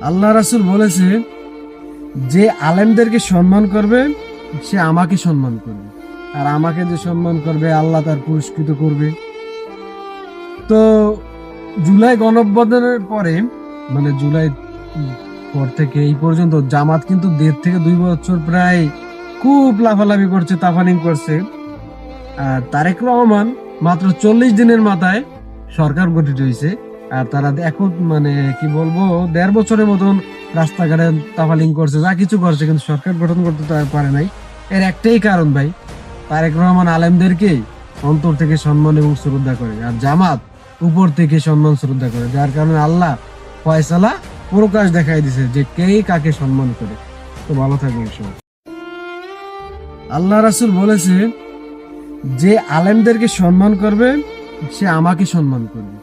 আল্লাহ রাসূল বলেছে, যে আলেমদেরকে সম্মান করবে সে আমাকে সম্মান করবে, আর আমাকে যে সম্মান করবে আল্লাহ তার পুরস্কৃত করবে। তো জুলাই গণঅভ্যুত্থানের পরে, মানে জুলাই পর থেকে এই পর্যন্ত জামাত কিন্তু 1.5 থেকে 2 বছর প্রায় খুব লাফালাফি করছে, তাফানিং করছে। আর তারেক রহমান মাত্র 40 দিনের মাথায় সরকার গঠিত হয়েছে। আর তারা এখন মানে কি বলবো 1.5 বছরের মতন রাস্তাঘাটে তাফালিং করছে, যা কিছু করছে, কিন্তু সরকার গঠন করতে পারে নাই। এর একটাই কারণ ভাই, তারেক রহমান আলেমদেরকে অন্তর থেকে সম্মান এবং শ্রদ্ধা করে, আর জামাত উপর থেকে সম্মান শ্রদ্ধা করে, যার কারণে আল্লাহ ফয়সালা প্রকাশ দেখাই দিছে যে কে কাকে সম্মান করে। তো ভালো থাকবেন সবাই। আল্লাহ রাসূল বলেছে, যে আলেমদেরকে সম্মান করবে সে আমাকে সম্মান করবে,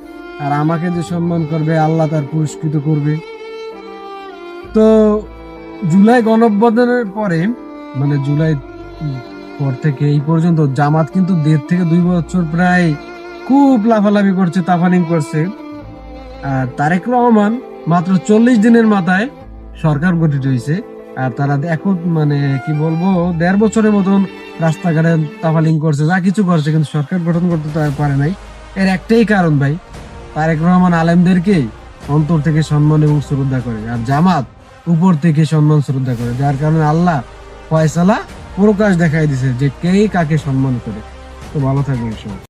আর আমাকে যে সম্মান করবে আল্লাহ তার পুরস্কৃত করবে। তো জুলাই গণঅভ্যুত্থানের পরে, মানে জুলাই পর থেকে এই পর্যন্ত জামাত কিন্তু 1.5 থেকে 2 বছর প্রায় খুব লাফালাফি করছে, তাফানিং করছে। আর তারেক রহমান মাত্র 40 দিনের মাথায় সরকার গঠিত হয়েছে। আর তারা এখন মানে কি বলবো 1.5 বছরের মতন রাস্তাঘাটে তাফালিং করছে, যা কিছু করছে, কিন্তু সরকার গঠন করতে পারে নাই। এর একটাই কারণ ভাই, তারেক রহমান আলেমদেরকে অন্তর থেকে সম্মান এবং শ্রদ্ধা করে, আর জামাত উপর থেকে সম্মান শ্রদ্ধা করে, যার কারণে আল্লাহ ফয়সালা প্রকাশ দেখাই দিছে যে কে কাকে সম্মান করে। তো ভালো থাকবেন সবাই।